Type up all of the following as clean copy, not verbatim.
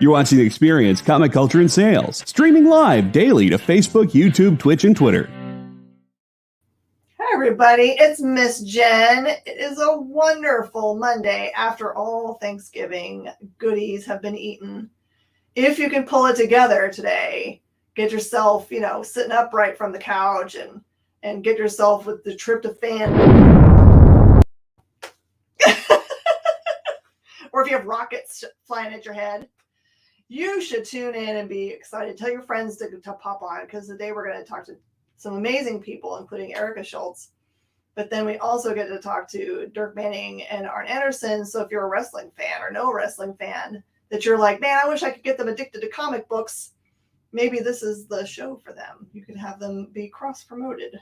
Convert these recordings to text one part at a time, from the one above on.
You're watching The Experience, Comic Culture and Sales, streaming live daily to Facebook, YouTube, Twitch, and Twitter. Hi, everybody. It's Miss Jen. It is a wonderful Monday after all Thanksgiving goodies have been eaten. If you can pull it together today, get yourself, sitting upright from the couch and get yourself with the tryptophan. Or if you have rockets flying at your head, you should tune in and be excited. Tell your friends to pop on, because today we're going to talk to some amazing people, including Erica Schultz. But then we also get to talk to Dirk Manning and Arn Anderson. So if you're a wrestling fan or no wrestling fan, that you're like, man, I wish I could get them addicted to comic books, maybe this is the show for them. You can have them be cross-promoted.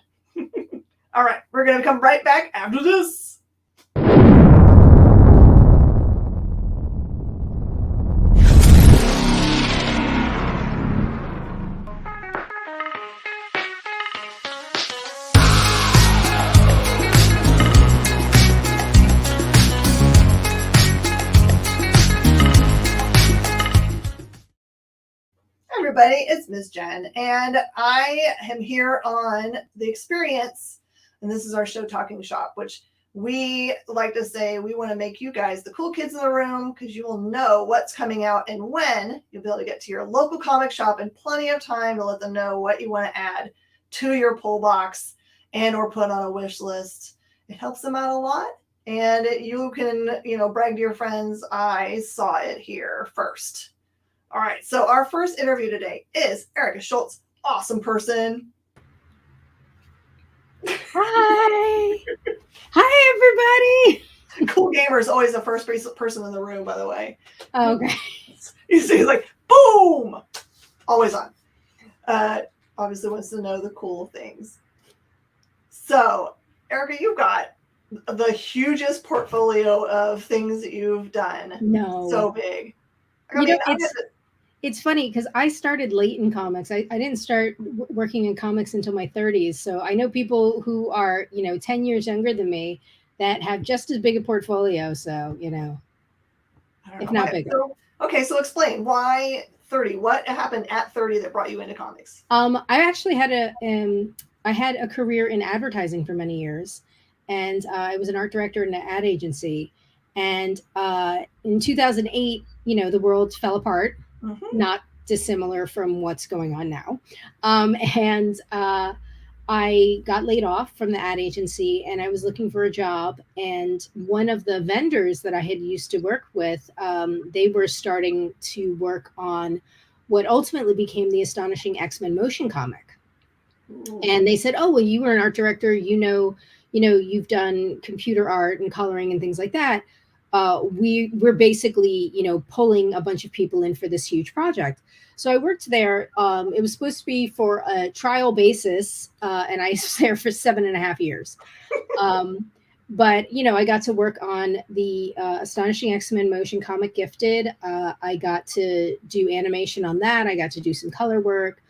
All right, we're going to come right back after this. Everybody, it's Ms. Jen, and I am here on The Experience, and this is our show, Talkin Shop, which we like to say we want to make you guys the cool kids in the room, because you will know what's coming out and when. You'll be able to get to your local comic shop in plenty of time to let them know what you want to add to your pull box and or put on a wish list. It helps them out a lot, and you can, brag to your friends, I saw it here first. All right, so our first interview today is Erica Schultz, awesome person. Hi. Hi, everybody. Cool gamer is always the first person in the room, by the way. Okay. You see, he's like, boom, always on. Obviously wants to know the cool things. So, Erica, you've got the hugest portfolio of things that you've done. No. So big. It's funny because I started late in comics. I didn't start working in comics until my 30s. So I know people who are, 10 years younger than me that have just as big a portfolio. So, if not bigger. So explain why 30. What happened at 30 that brought you into comics? I actually had a career in advertising for many years. And I was an art director in an ad agency. And in 2008, the world fell apart. Mm-hmm. Not dissimilar from what's going on now. I got laid off from the ad agency, and I was looking for a job. And one of the vendors that I had used to work with, they were starting to work on what ultimately became the Astonishing X-Men motion comic. Ooh. And they said, oh, well, you were an art director, you've done computer art and coloring and things like that. We're basically, pulling a bunch of people in for this huge project. So I worked there. It was supposed to be for a trial basis, and I was there for 7.5 years. But, I got to work on the Astonishing X-Men motion comic Gifted. I got to do animation on that. I got to do some color work.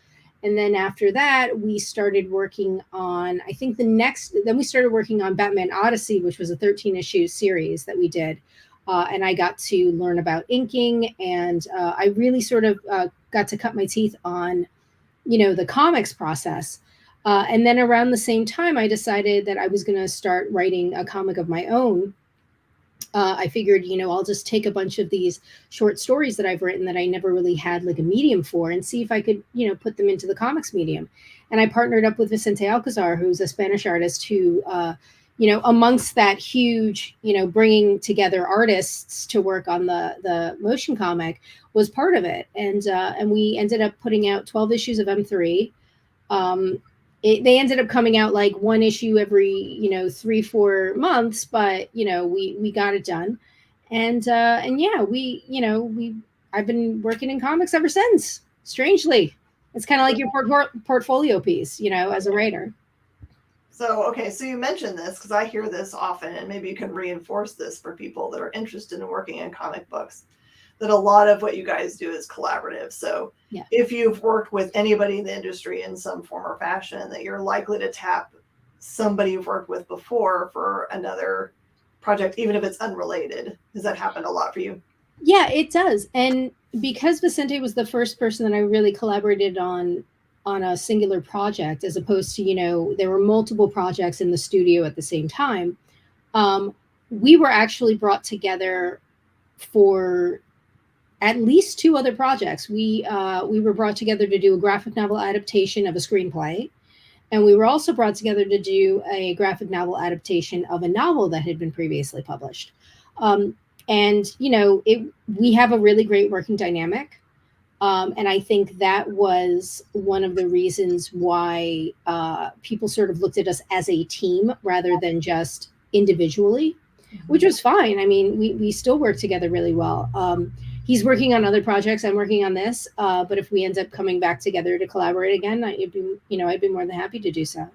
And then after that, we started working on, then we started working on Batman Odyssey, which was a 13-issue series that we did. And I got to learn about inking, and I really sort of got to cut my teeth on, the comics process. And then around the same time, I decided that I was going to start writing a comic of my own. I figured, I'll just take a bunch of these short stories that I've written that I never really had like a medium for, and see if I could, put them into the comics medium. And I partnered up with Vicente Alcazar, who's a Spanish artist who, amongst that huge, bringing together artists to work on the motion comic, was part of it. And we ended up putting out 12 issues of M3. They ended up coming out like one issue every, 3-4 months, but, we got it done. And yeah, I've been working in comics ever since. Strangely, it's kind of like your portfolio piece, as a writer. So you mentioned this because I hear this often, and maybe you can reinforce this for people that are interested in working in comic books, that a lot of what you guys do is collaborative. So yeah. If you've worked with anybody in the industry in some form or fashion, that you're likely to tap somebody you've worked with before for another project, even if it's unrelated. Has that happened a lot for you? Yeah, it does. And because Vicente was the first person that I really collaborated on a singular project, as opposed to, there were multiple projects in the studio at the same time, um, we were actually brought together for at least two other projects. We were brought together to do a graphic novel adaptation of a screenplay, and we were also brought together to do a graphic novel adaptation of a novel that had been previously published. Um, and we have a really great working dynamic. And I think that was one of the reasons why people sort of looked at us as a team rather than just individually, which was fine. I mean, we still work together really well. He's working on other projects. I'm working on this. But if we end up coming back together to collaborate again, I'd be more than happy to do so.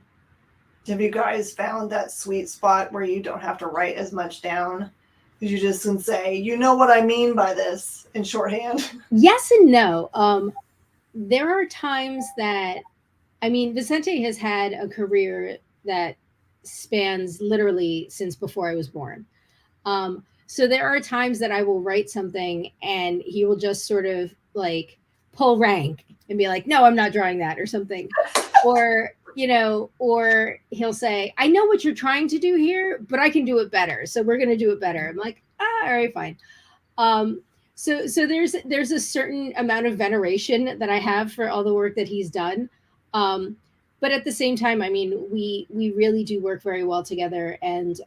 Have you guys found that sweet spot where you don't have to write as much down? Because you just can say, you know what I mean by this in shorthand. Yes and no. There are times that, I mean, Vicente has had a career that spans literally since before I was born. So there are times that I will write something and he will just sort of like pull rank and be like, no, I'm not drawing that or something. Or, or he'll say, I know what you're trying to do here, but I can do it better. So we're going to do it better. I'm like, all right, fine. So there's a certain amount of veneration that I have for all the work that he's done. But at the same time, I mean, we really do work very well together. And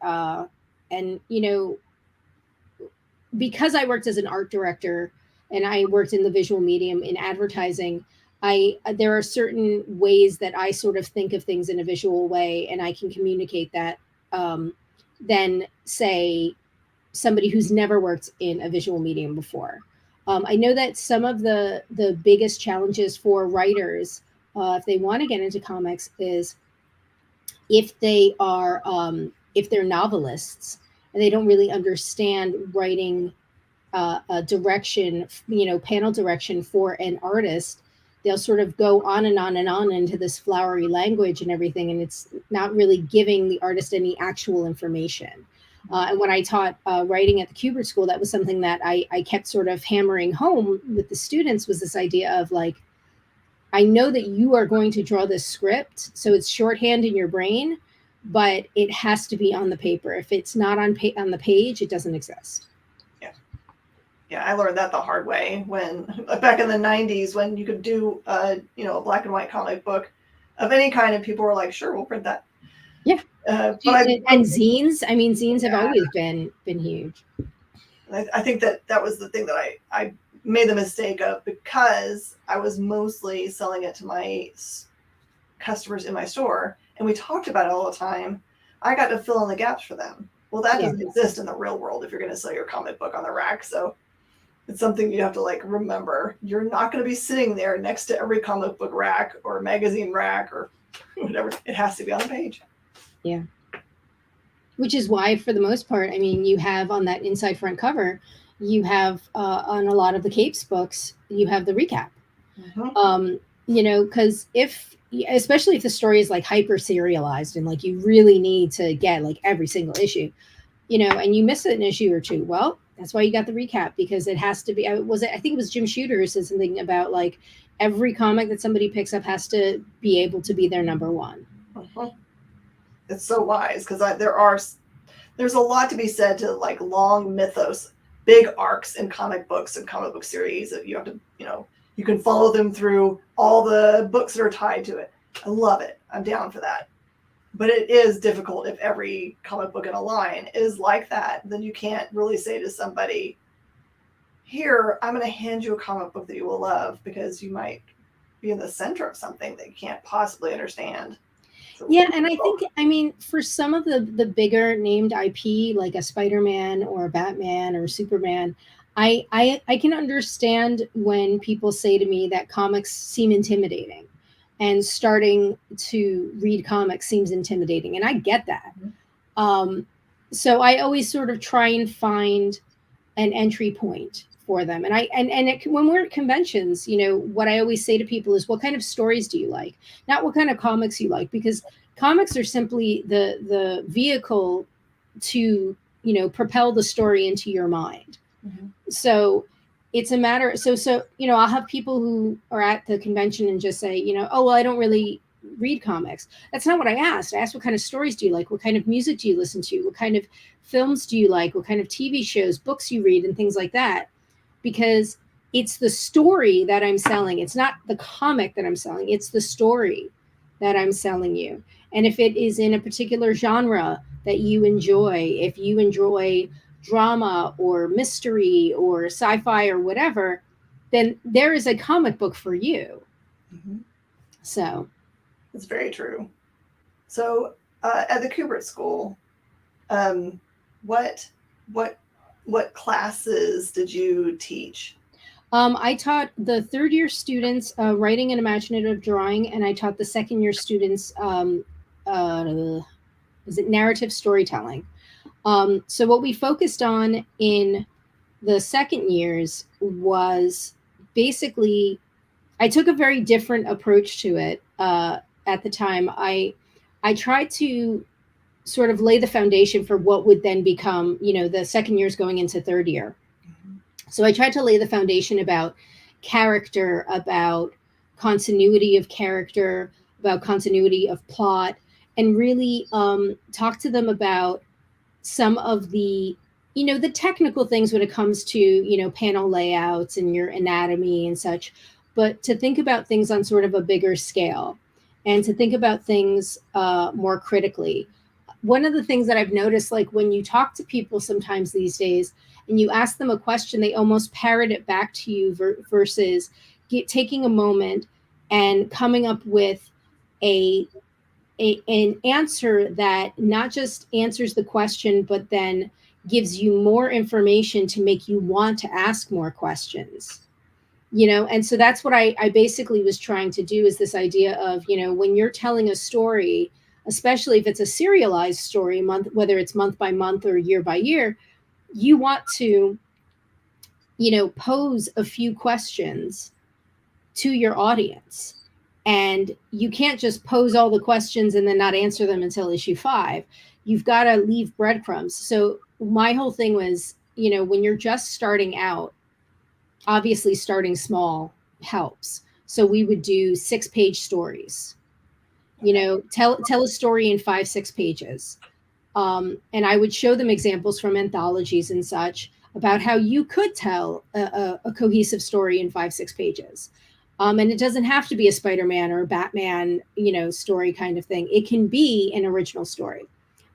because I worked as an art director and I worked in the visual medium in advertising, there are certain ways that I sort of think of things in a visual way, and I can communicate that than say somebody who's never worked in a visual medium before. I know that some of the biggest challenges for writers, if they want to get into comics, is if they're novelists and they don't really understand writing a direction, panel direction for an artist. They'll sort of go on and on and on into this flowery language and everything, and it's not really giving the artist any actual information. And when I taught writing at the Kubert School, that was something that I kept sort of hammering home with the students, was this idea of like, I know that you are going to draw this script, so it's shorthand in your brain, but it has to be on the paper. If it's not on the page, it doesn't exist. Yeah, I learned that the hard way when back in the 90s when you could do a black and white comic book of any kind, and people were like, sure, we'll print that. Yeah. And zines, I mean, zines have always been huge. I think that was the thing that I made the mistake of, because I was mostly selling it to my customers in my store, and we talked about it all the time. I got to fill in the gaps for them. Well, that doesn't exist in the real world if you're going to sell your comic book on the rack. So it's something you have to like remember. You're not going to be sitting there next to every comic book rack or magazine rack or whatever. It has to be on the page. Yeah. Which is why, for the most part, I mean, you have on that inside front cover, you have on a lot of the Capes books, you have the recap. Because especially if the story is like hyper serialized and like you really need to get like every single issue, and you miss an issue or two, well, that's why you got the recap, because it has to be. I think it was Jim Shooter who said something about like every comic that somebody picks up has to be able to be their number one. It's so wise, because there's a lot to be said to like long mythos, big arcs in comic books and comic book series that you have to, you can follow them through all the books that are tied to it. I love it. I'm down for that. But it is difficult if every comic book in a line is like that. Then you can't really say to somebody, here, I'm going to hand you a comic book that you will love, because you might be in the center of something that you can't possibly understand. So yeah, and I think, I mean, for some of the bigger named IP, like a Spider-Man or a Batman or Superman, I can understand when people say to me that comics seem intimidating, and starting to read comics seems intimidating. And I get that. So I always sort of try and find an entry point for them. And when we're at conventions, what I always say to people is, what kind of stories do you like? Not what kind of comics you like, because comics are simply the vehicle to, propel the story into your mind. So it's a matter. So, I'll have people who are at the convention and just say, oh, well, I don't really read comics. That's not what I asked. I asked, what kind of stories do you like? What kind of music do you listen to? What kind of films do you like? What kind of TV shows, books you read, and things like that? Because it's the story that I'm selling. It's not the comic that I'm selling. It's the story that I'm selling you. And if it is in a particular genre that you enjoy, if you enjoy drama or mystery or sci-fi or whatever, then there is a comic book for you. So it's very true. So at the Kubrick School, what classes did you teach? I taught the third year students writing and imaginative drawing, and I taught the second year students narrative storytelling. So what we focused on in the second years was basically, I took a very different approach to it at the time. I tried to sort of lay the foundation for what would then become, the second years going into third year. So I tried to lay the foundation about character, about continuity of character, about continuity of plot, and really talk to them about some of the, the technical things when it comes to, panel layouts and your anatomy and such, but to think about things on sort of a bigger scale and to think about things more critically. One of the things that I've noticed, like when you talk to people sometimes these days and you ask them a question, they almost parrot it back to you versus taking a moment and coming up with an answer that not just answers the question, but then gives you more information to make you want to ask more questions. And so that's what I basically was trying to do, is this idea of, when you're telling a story, especially if it's a serialized story, whether it's month by month or year by year, you want to, pose a few questions to your audience. And you can't just pose all the questions and then not answer them until issue 5. You've got to leave breadcrumbs. So my whole thing was, when you're just starting out, obviously starting small helps. So we would do 6-page stories, tell a story in 5-6 pages. And I would show them examples from anthologies and such about how you could tell a cohesive story in 5-6 pages. And it doesn't have to be a Spider-Man or a Batman, story kind of thing. It can be an original story.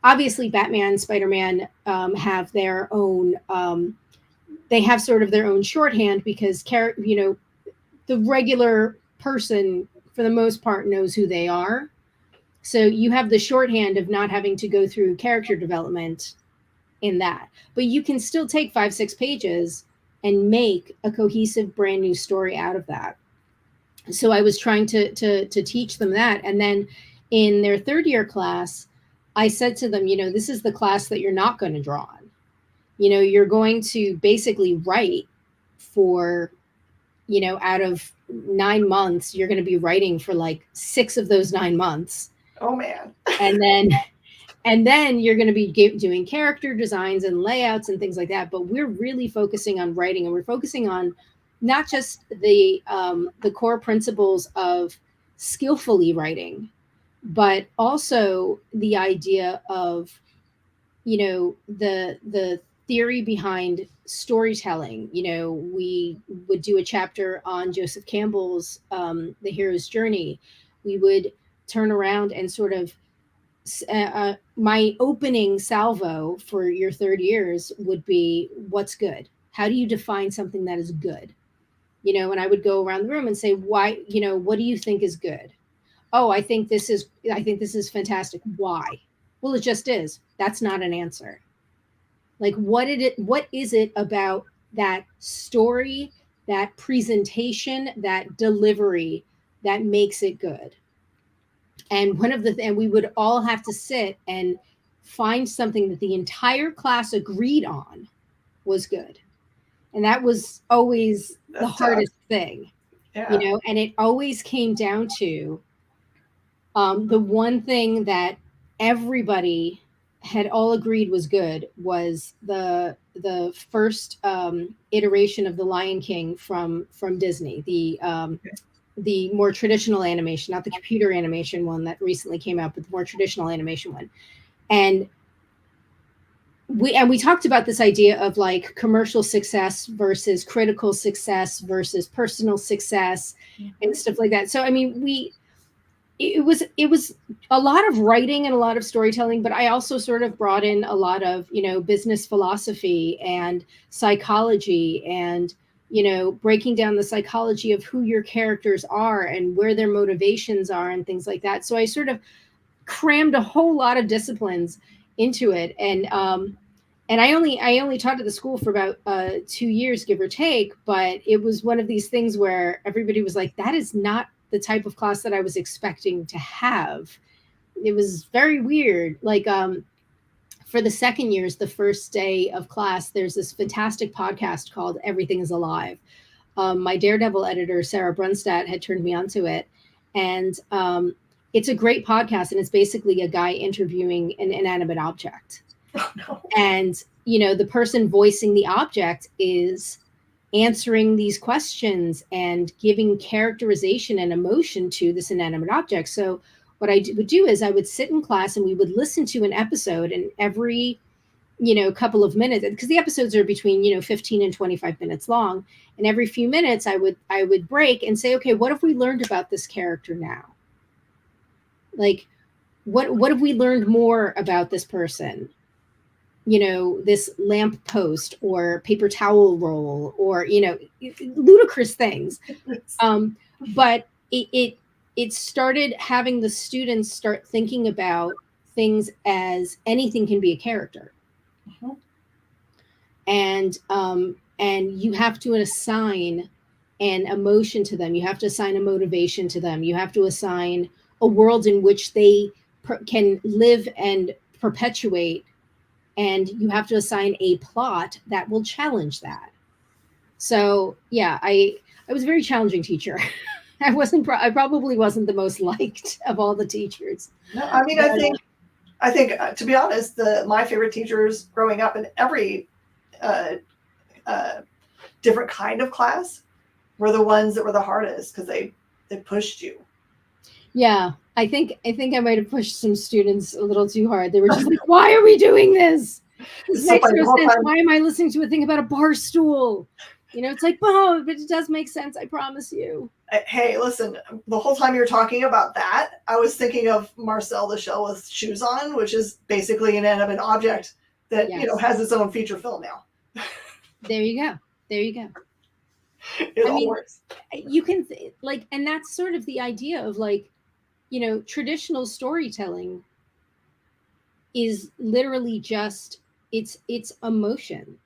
Obviously, Batman, Spider-Man have their own, they have sort of their own shorthand because, the regular person, for the most part, knows who they are. So you have the shorthand of not having to go through character development in that. But you can still take 5-6 pages and make a cohesive brand new story out of that. So I was trying to teach them that. And then in their third year class, I said to them, this is the class that you're not going to draw on. You're going to basically write for, out of 9 months, you're going to be writing for like 6 of those 9 months. Oh man. and then you're going to be doing character designs and layouts and things like that. But we're really focusing on writing, and we're focusing on not just the core principles of skillfully writing, but also the idea of, the theory behind storytelling. We would do a chapter on Joseph Campbell's The Hero's Journey. We would turn around and sort of my opening salvo for your third years would be, what's good? How do you define something that is good? And I would go around the room and say, why, what do you think is good? Oh, I think this is fantastic. Why? Well, it just is. That's not an answer. Like, what is it about that story, that presentation, that delivery that makes it good? And we would all have to sit and find something that the entire class agreed on was good. And that was always the hardest thing, and it always came down to the one thing that everybody had all agreed was good was the first iteration of the Lion King from Disney, the more traditional animation, not the computer animation one that recently came out, but the more traditional animation one. And we talked about this idea of like commercial success versus critical success versus personal success and stuff like that. So I mean, it was a lot of writing and a lot of storytelling, but I also sort of brought in a lot of, business philosophy and psychology and, breaking down the psychology of who your characters are and where their motivations are and things like that. So I sort of crammed a whole lot of disciplines into it. And I only taught at the school for about 2 years, give or take, but it was one of these things where everybody was like, that is not the type of class that I was expecting to have. It was very weird. Like, for the second years, the first day of class, there's this fantastic podcast called Everything is Alive. My Daredevil editor, Sarah Brunstad, had turned me onto it. And it's a great podcast. And it's basically a guy interviewing an inanimate object. Oh, no. And, the person voicing the object is answering these questions and giving characterization and emotion to this inanimate object. So what I would do is I would sit in class and we would listen to an episode, and every, couple of minutes, because the episodes are between, 15 and 25 minutes long. And every few minutes I would break and say, okay, what have we learned about this character now? Like, what have we learned more about this person? This lamp post or paper towel roll or, ludicrous things. But it started having the students start thinking about things as anything can be a character. Mhm. And you have to assign an emotion to them. You have to assign a motivation to them. You have to assign a world in which they can live and perpetuate. And you have to assign a plot that will challenge that. So yeah, I was a very challenging teacher. I probably wasn't the most liked of all the teachers. No, I mean, I think to be honest, my favorite teachers growing up in every different kind of class were the ones that were the hardest because they pushed you. Yeah, I think I might have pushed some students a little too hard. They were just like, "Why are we doing this? This makes no sense. Why am I listening to a thing about a bar stool?" It's like, oh, but it does make sense. I promise you. Hey, listen, the whole time you're talking about that, I was thinking of Marcel the Shell with Shoes On, which is basically an inanimate object that, has its own feature film now. There you go. It all works. You can and that's sort of the idea of like, traditional storytelling is literally just it's emotion.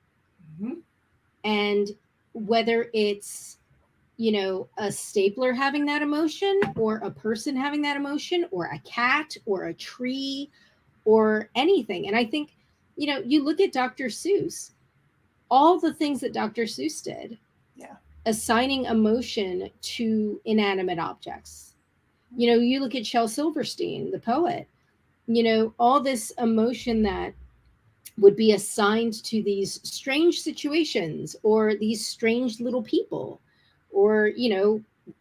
Mm-hmm. And whether it's, a stapler having that emotion or a person having that emotion or a cat or a tree or anything. And I think, you look at Dr. Seuss, all the things that Dr. Seuss did, assigning emotion to inanimate objects. You look at Shel Silverstein, the poet, all this emotion that would be assigned to these strange situations or these strange little people or,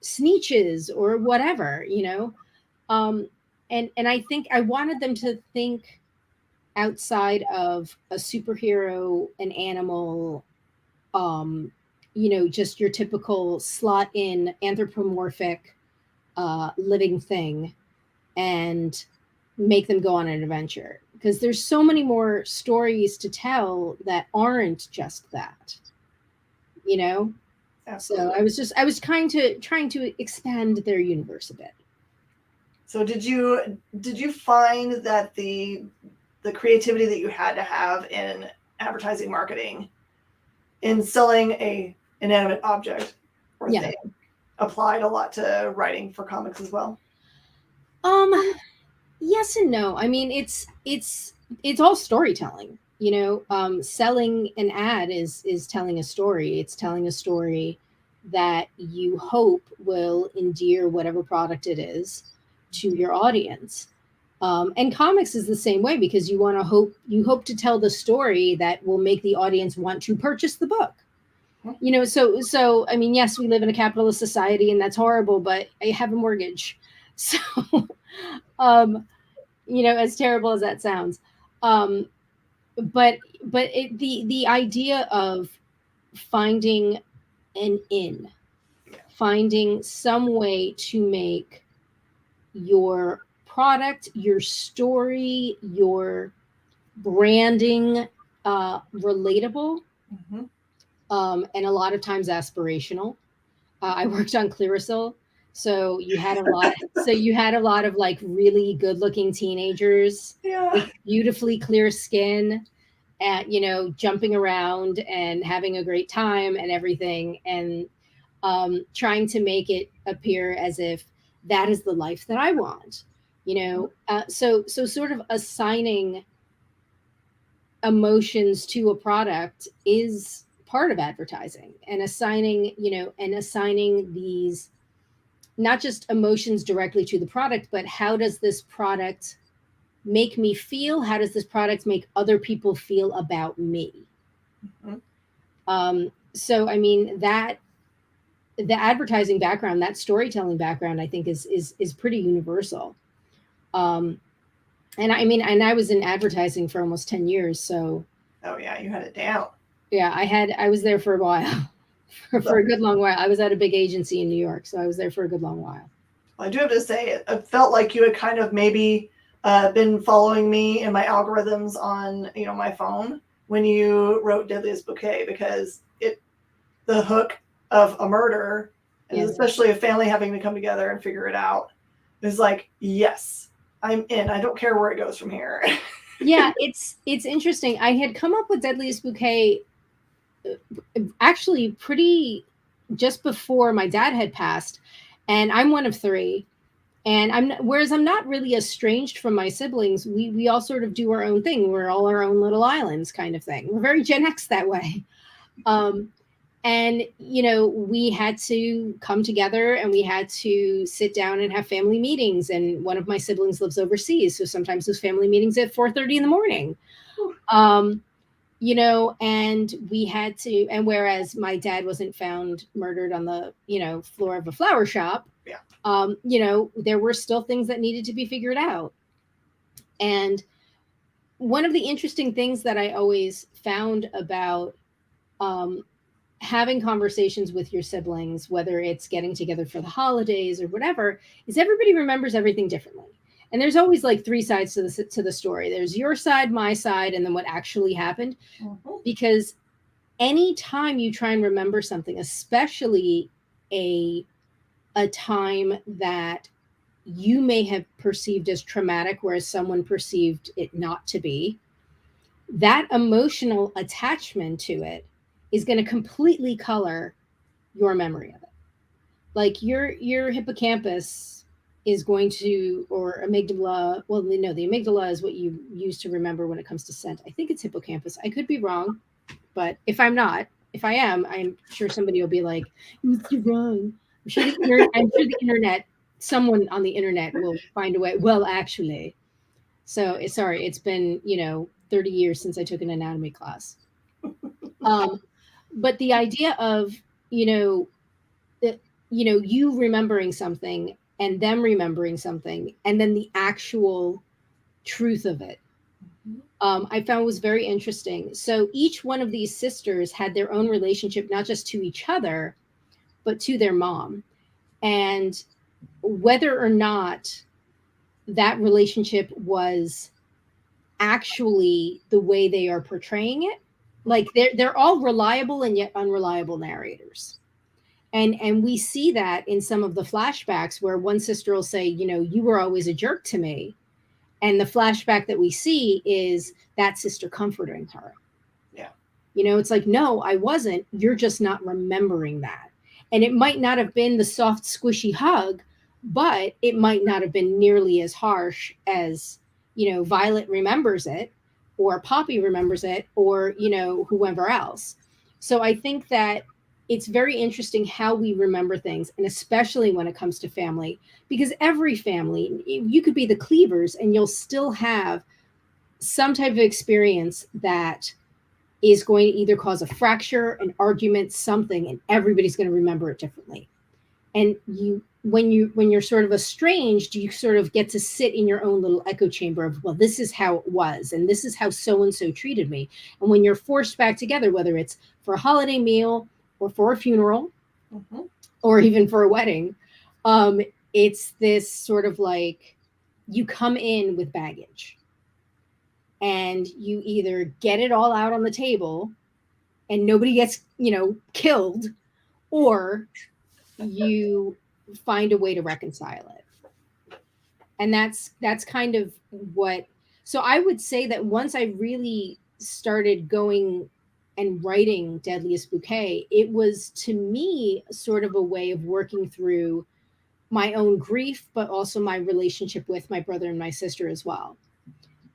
sneeches or whatever, and I think I wanted them to think outside of a superhero, an animal, just your typical slot in anthropomorphic living thing, and make them go on an adventure, because there's so many more stories to tell that aren't just that, Absolutely. So I was trying to expand their universe a bit. So did you find that the creativity that you had to have in advertising marketing in selling a inanimate object or thing applied a lot to writing for comics as well? Yes and no. I mean, it's all storytelling. Selling an ad is telling a story. It's telling a story that you hope will endear whatever product it is to your audience. And comics is the same way, because you hope to tell the story that will make the audience want to purchase the book. So I mean, yes, we live in a capitalist society, and that's horrible, but I have a mortgage. So, as terrible as that sounds, but the idea of finding finding some way to make your product, your story, your branding relatable, and a lot of times aspirational. I worked on Clearasil, so you had a lot. So you had a lot of like really good-looking teenagers with beautifully clear skin, and jumping around and having a great time and everything, and trying to make it appear as if that is the life that I want. So sort of assigning emotions to a product is part of advertising, and assigning these, not just emotions directly to the product, but how does this product make me feel? How does this product make other people feel about me? So I mean, that the advertising background, that storytelling background, I think is pretty universal. And I mean, and I was in advertising for almost 10 years. So. Oh yeah, you had it down. Yeah, I was there for a while, for a good long while. I was at a big agency in New York, so I was there for a good long while. I do have to say, it felt like you had kind of maybe been following me in my algorithms on, my phone when you wrote Deadliest Bouquet, because the hook of a murder, and especially a family having to come together and figure it out, is like, yes, I'm in. I don't care where it goes from here. Yeah, it's interesting. I had come up with Deadliest Bouquet actually pretty just before my dad had passed, and I'm one of three. And I'm not really estranged from my siblings. We all sort of do our own thing. We're all our own little islands kind of thing. We're very Gen X that way. And, we had to come together, and we had to sit down and have family meetings. And one of my siblings lives overseas, so sometimes those family meetings at 4:30 in the morning. And we had to, and whereas my dad wasn't found murdered on the, floor of a flower shop, there were still things that needed to be figured out. And one of the interesting things that I always found about having conversations with your siblings, whether it's getting together for the holidays or whatever, is everybody remembers everything differently. And there's always like three sides to the story. There's your side, my side, and then what actually happened. Because anytime you try and remember something, especially a time that you may have perceived as traumatic, whereas someone perceived it not to be, that emotional attachment to it is going to completely color your memory of it. Like your hippocampus is going to, or amygdala. Well, no, the amygdala is what you use to remember when it comes to scent. I think it's hippocampus. I could be wrong, but if I am, I'm sure somebody will be like, "You're wrong." I'm sure the internet, someone on the internet will find a way. Well, actually, so sorry, it's been 30 years since I took an anatomy class. But the idea of you remembering something and them remembering something, and then the actual truth of it, I found was very interesting. So each one of these sisters had their own relationship, not just to each other, but to their mom. And whether or not that relationship was actually the way they are portraying it, like they're all reliable and yet unreliable narrators. And we see that in some of the flashbacks, where one sister will say, you were always a jerk to me. And the flashback that we see is that sister comforting her. Yeah. It's like, no, I wasn't. You're just not remembering that. And it might not have been the soft, squishy hug, but it might not have been nearly as harsh as, Violet remembers it, or Poppy remembers it, or, whoever else. So I think that it's very interesting how we remember things, and especially when it comes to family, because every family, you could be the Cleavers and you'll still have some type of experience that is going to either cause a fracture, an argument, something, and everybody's going to remember it differently. And when you're sort of estranged, you sort of get to sit in your own little echo chamber of, well, this is how it was, and this is how so and so treated me. And when you're forced back together, whether it's for a holiday meal or for a funeral, or even for a wedding, it's this sort of like, you come in with baggage, and you either get it all out on the table and nobody gets, killed, or you find a way to reconcile it. And that's kind of what, so I would say that once I really started going and writing Deadliest Bouquet, it was, to me, sort of a way of working through my own grief, but also my relationship with my brother and my sister as well,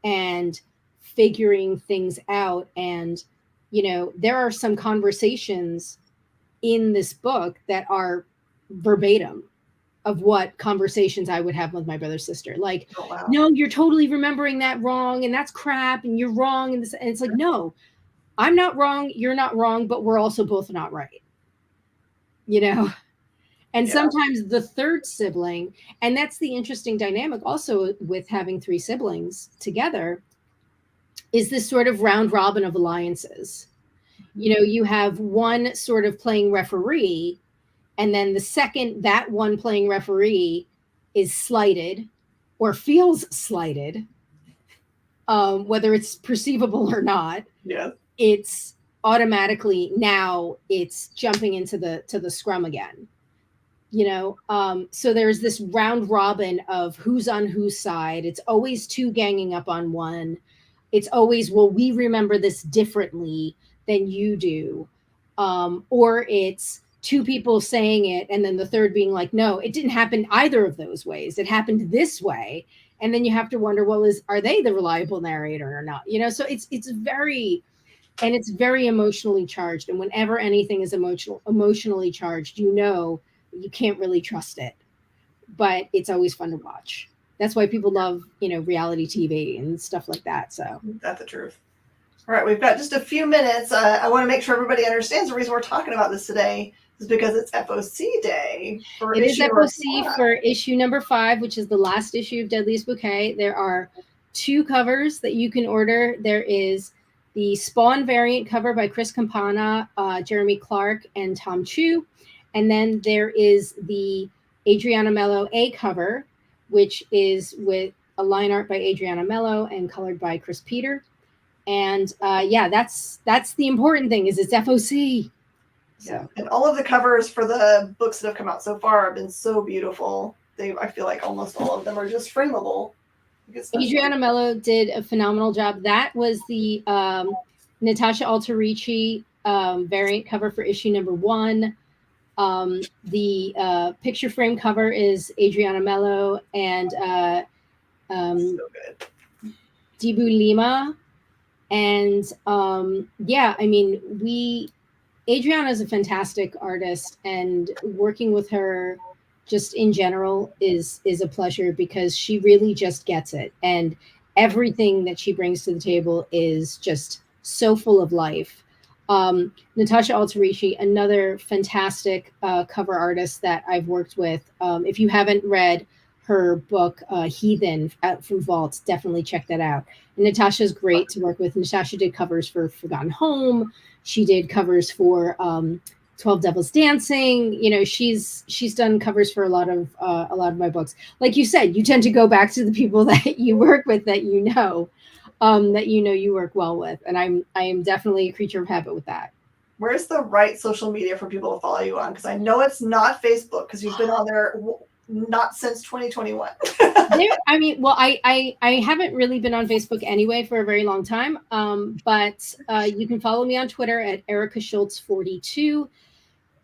and figuring things out. And there are some conversations in this book that are verbatim of what conversations I would have with my brother sister. Like, Oh, wow. No, you're totally remembering that wrong, and that's crap, and you're wrong, and it's like, no, I'm not wrong, you're not wrong, but we're also both not right. And sometimes the third sibling, and that's the interesting dynamic also with having three siblings together, is this sort of round robin of alliances. You have one sort of playing referee, and then the second that one playing referee is slighted or feels slighted, whether it's perceivable or not. Yeah. It's automatically, now it's jumping into the scrum again. So there's this round robin of who's on whose side. It's always two ganging up on one. It's always, well, we remember this differently than you do. Or it's two people saying it, and then the third being like, no, it didn't happen either of those ways. It happened this way. And then you have to wonder, well, are they the reliable narrator or not? So it's very emotionally charged. And whenever anything is emotionally charged, you can't really trust it. But it's always fun to watch. That's why people love, reality TV and stuff like that. So that's the truth. All right, we've got just a few minutes. I want to make sure everybody understands the reason we're talking about this today is because it's FOC Day. It is FOC for issue number 5, which is the last issue of Deadliest Bouquet. There are 2 covers that you can order. There is the Spawn variant cover by Chris Campana, Jeremy Clark, and Tom Chu. And then there is the Adriana Mello A cover, which is with a line art by Adriana Mello and colored by Chris Peter. And that's the important thing, is it's FOC. So. Yeah. And all of the covers for the books that have come out so far have been so beautiful. I feel like almost all of them are just frameable. Adriana Mello did a phenomenal job. That was the Natasha Alterici variant cover for issue number 1. The picture frame cover is Adriana Mello and so good. Dibu Lima. And Adriana is a fantastic artist, and working with her just in general is a pleasure, because she really just gets it. And everything that she brings to the table is just so full of life. Natasha Alterici, another fantastic cover artist that I've worked with. If you haven't read her book, Heathen, from Vault, definitely check that out. And Natasha's great to work with. Natasha did covers for Forgotten Home. She did covers for 12 Devils Dancing. She's done covers for a lot of my books. Like you said, you tend to go back to the people that you work with, that you work well with. And I am definitely a creature of habit with that. Where's the right social media for people to follow you on? Because I know it's not Facebook, because you've been on there not since 2021. I haven't really been on Facebook anyway for a very long time. But you can follow me on Twitter at Erica Schultz 42.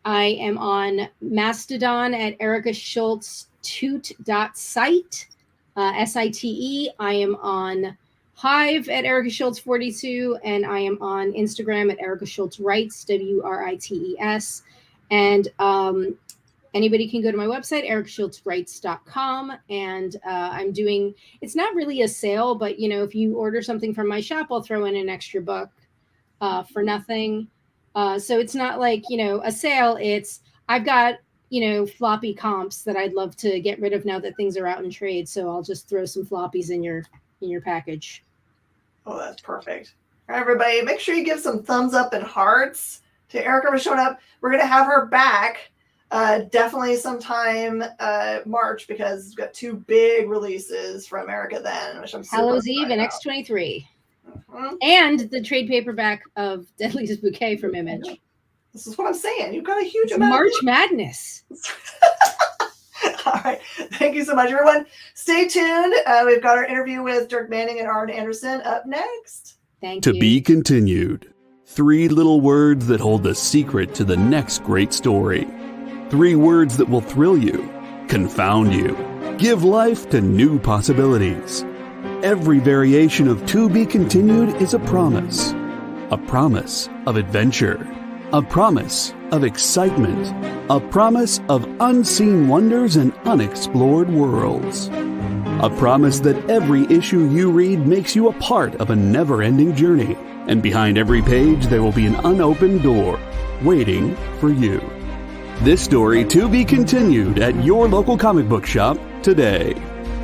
I am on Mastodon at Erica Schultz toot.site, SITE. I am on Hive at Erica Schultz 42, and I am on Instagram at Erica Schultz Writes, WRITES. And anybody can go to my website, ericaschultzwrites.com, and I'm doing, it's not really a sale, but if you order something from my shop, I'll throw in an extra book for nothing. So it's not like, a sale. It's, I've got, floppy comps that I'd love to get rid of now that things are out in trade. So I'll just throw some floppies in your package. Oh, that's perfect. All right, everybody, make sure you give some thumbs up and hearts to Erica for showing up. We're going to have her back definitely sometime March, because we've got 2 big releases from Erica then, which I'm super Hallows Eve and about. X23. Mm-hmm. And the trade paperback of Deadliest Bouquet from Image. This is what I'm saying. You've got a huge it's amount March Madness. All right. Thank you so much, everyone. Stay tuned. We've got our interview with Dirk Manning and Arn Anderson up next. Thank you. To be continued. 3 little words that hold the secret to the next great story. 3 words that will thrill you, confound you, give life to new possibilities. Every variation of To Be Continued is a promise of adventure, a promise of excitement, a promise of unseen wonders and unexplored worlds. A promise that every issue you read makes you a part of a never-ending journey, and behind every page there will be an unopened door waiting for you. This story to be continued at your local comic book shop today.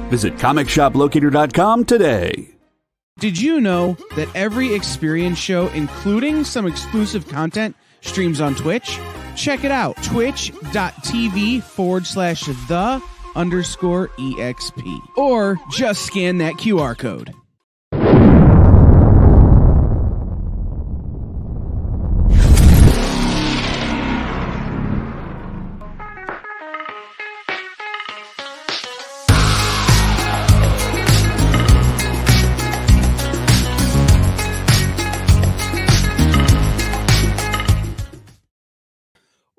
Visit comicshoplocator.com today. Did you know that every experience show, including some exclusive content, streams on Twitch? Check it out, twitch.tv/the_EXP. Or just scan that QR code.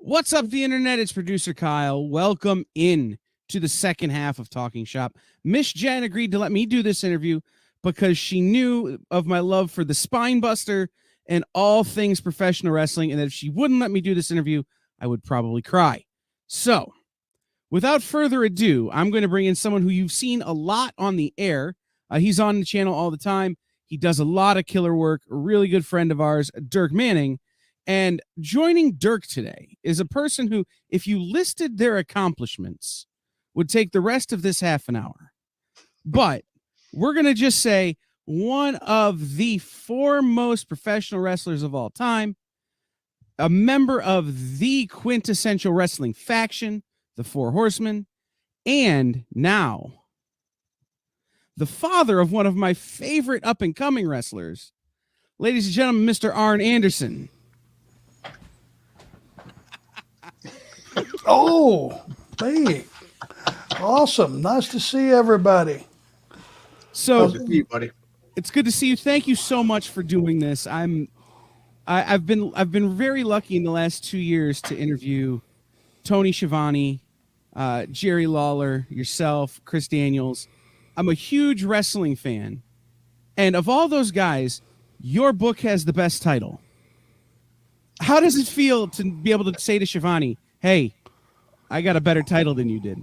What's up, the internet? It's producer Kyle. Welcome in to the second half of Talking Shop. Miss Jen agreed to let me do this interview because she knew of my love for the Spine Buster and all things professional wrestling, and that if she wouldn't let me do this interview, I would probably cry. So, without further ado, I'm going to bring in someone who you've seen a lot on the air. He's on the channel all the time. He does a lot of killer work, a really good friend of ours, Dirk Manning. And joining Dirk today is a person who, if you listed their accomplishments, would take the rest of this half an hour. But we're going to just say one of the foremost professional wrestlers of all time, a member of the quintessential wrestling faction, the Four Horsemen, and now the father of one of my favorite up-and-coming wrestlers. Ladies and gentlemen, Mr. Arn Anderson. Oh, hey. Awesome. Nice to see everybody. So good to see you, buddy. It's good to see you. Thank you so much for doing this. I've been very lucky in the last 2 years to interview Tony Schiavone, Jerry Lawler, yourself, Chris Daniels. I'm a huge wrestling fan. And of all those guys, your book has the best title. How does it feel to be able to say to Schiavone, hey, I got a better title than you did?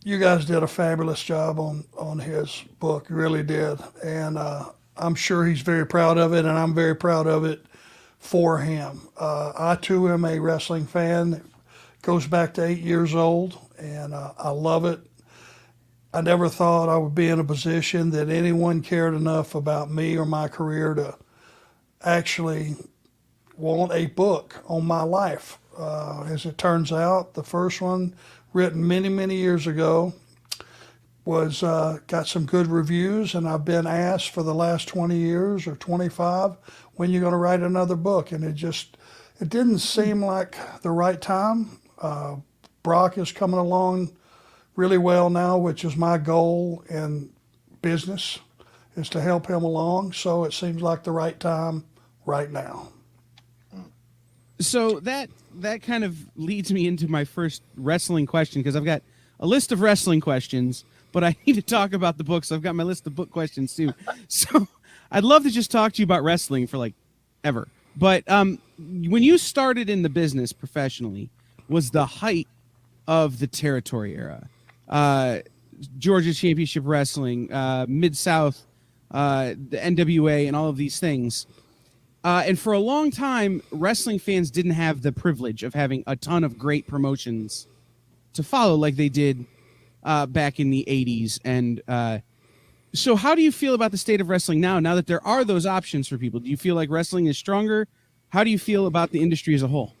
You guys did a fabulous job on his book. You really did. And I'm sure he's very proud of it, and I'm very proud of it for him. I, too, am a wrestling fan. It goes back to 8 years old, and I love it. I never thought I would be in a position that anyone cared enough about me or my career to actually want a book on my life. As it turns out, the first one, written many, many years ago, was got some good reviews, and I've been asked for the last 20 years or 25, when you're going to write another book, and it didn't seem like the right time. Brock is coming along really well now, which is my goal in business, is to help him along. So it seems like the right time right now. So that kind of leads me into my first wrestling question, because I've got a list of wrestling questions, but I need to talk about the book. So I've got my list of book questions too. So I'd love to just talk to you about wrestling for like ever. But when you started in the business professionally, was the height of the territory era, Georgia Championship Wrestling, Mid-South, the NWA, and all of these things. And for a long time, wrestling fans didn't have the privilege of having a ton of great promotions to follow like they did back in the 80s. And so how do you feel about the state of wrestling now that there are those options for people? Do you feel like wrestling is stronger? How do you feel about the industry as a whole?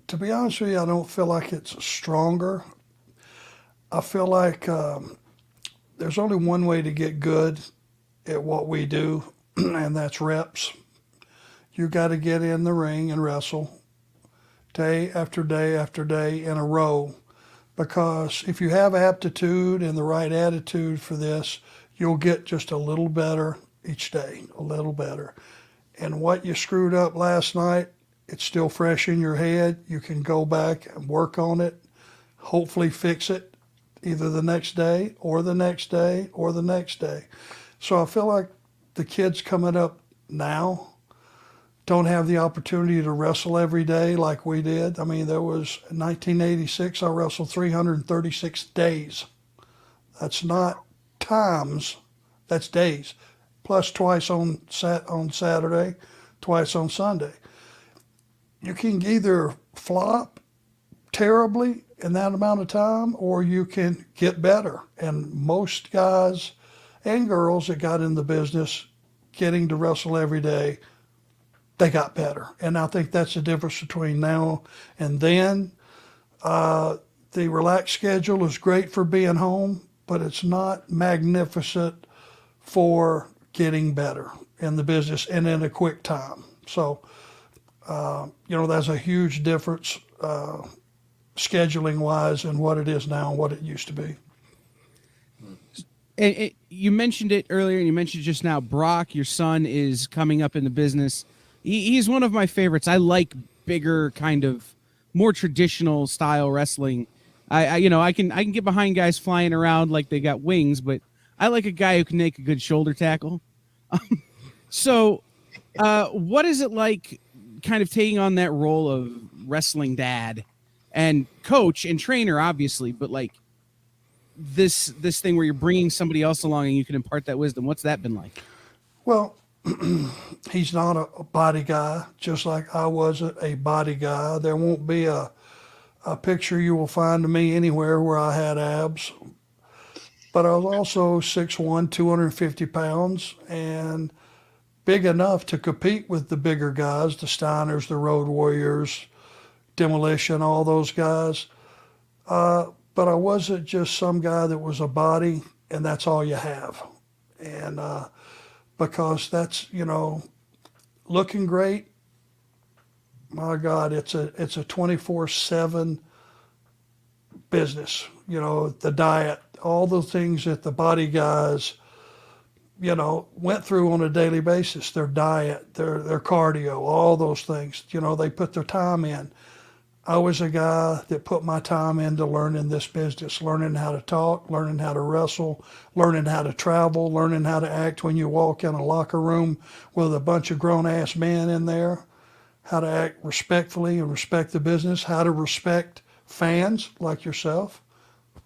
To be honest with you, I don't feel like it's stronger. I feel like there's only one way to get good at what we do, and that's reps. You got to get in the ring and wrestle day after day after day in a row, because if you have aptitude and the right attitude for this, you'll get just a little better each day, a little better. And what you screwed up last night, it's still fresh in your head. You can go back and work on it, hopefully fix it either the next day or the next day or the next day. So I feel like the kids coming up now don't have the opportunity to wrestle every day like we did. I mean, there was in 1986, I wrestled 336 days. That's not times, that's days. Plus twice on Saturday, twice on Sunday. You can either flop terribly in that amount of time, or you can get better. And most guys and girls that got in the business getting to wrestle every day, they got better. And I think that's the difference between now and then. The relaxed schedule is great for being home, but it's not magnificent for getting better in the business and in a quick time. So, there's a huge difference scheduling wise in what it is now and what it used to be. And you mentioned it earlier, and you mentioned just now, Brock, your son, is coming up in the business. He's one of my favorites. I like bigger, kind of more traditional style wrestling. I can get behind guys flying around like they got wings, but I like a guy who can make a good shoulder tackle. So what is it like kind of taking on that role of wrestling dad and coach and trainer, obviously, but like this thing where you're bringing somebody else along and you can impart that wisdom? What's that been like? Well, he's not a body guy, just like I wasn't a body guy. There won't be a picture you will find of me anywhere where I had abs. But I was also 6'1", 250 pounds, and big enough to compete with the bigger guys, the Steiners, the Road Warriors, Demolition, all those guys. But I wasn't just some guy that was a body and that's all you have. And because that's, looking great, my God, it's a 24/7 business. The diet, all the things that the body guys, went through on a daily basis, their diet, their cardio, all those things, they put their time in. I was a guy that put my time into learning this business, learning how to talk, learning how to wrestle, learning how to travel, learning how to act when you walk in a locker room with a bunch of grown-ass men in there, how to act respectfully and respect the business, how to respect fans like yourself,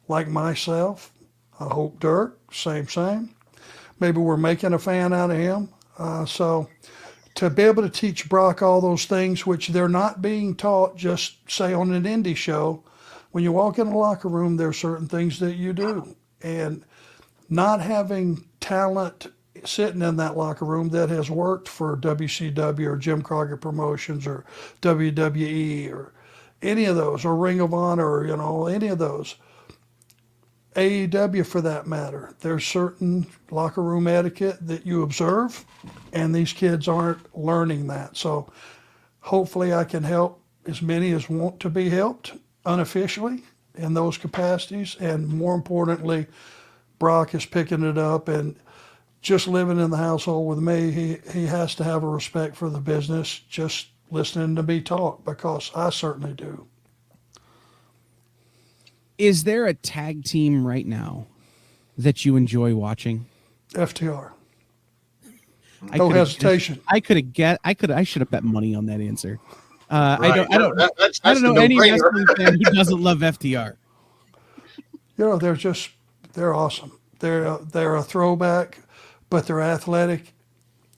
like myself. I hope Dirk, same. Maybe we're making a fan out of him. So to be able to teach Brock all those things, which they're not being taught just, say, on an indie show. When you walk in a locker room, there are certain things that you do. And not having talent sitting in that locker room that has worked for WCW or Jim Crockett Promotions or WWE or any of those, or Ring of Honor, or, any of those. AEW for that matter. There's certain locker room etiquette that you observe, and these kids aren't learning that. So hopefully I can help as many as want to be helped unofficially in those capacities. And more importantly, Brock is picking it up, and just living in the household with me, he has to have a respect for the business, just listening to me talk, because I certainly do. Is there a tag team right now that you enjoy watching? FTR. I No coulda hesitation. I should have bet money on that answer. Right. That's I don't the know any no-brainer. wrestling fan who doesn't love FTR. You know, they're awesome. They're a throwback, but they're athletic.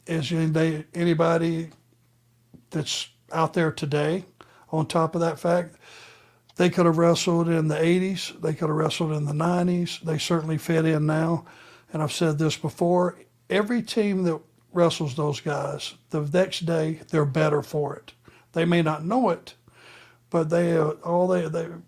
Anybody that's out there today. On top of that fact, they could have wrestled in the 80s. They could have wrestled in the 90s. They certainly fit in now. And I've said this before, every team that wrestles those guys, the next day, they're better for it. They may not know it, but they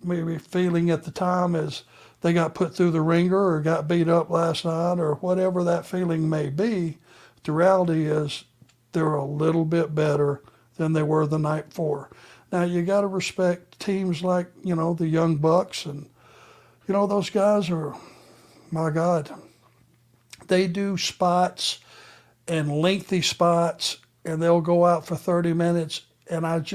may be feeling at the time is they got put through the ringer or got beat up last night or whatever that feeling may be. The reality is they're a little bit better than they were the night before. Now you got to respect teams like, the Young Bucks, and those guys are, my God, they do spots and lengthy spots, and they'll go out for 30 minutes. And I've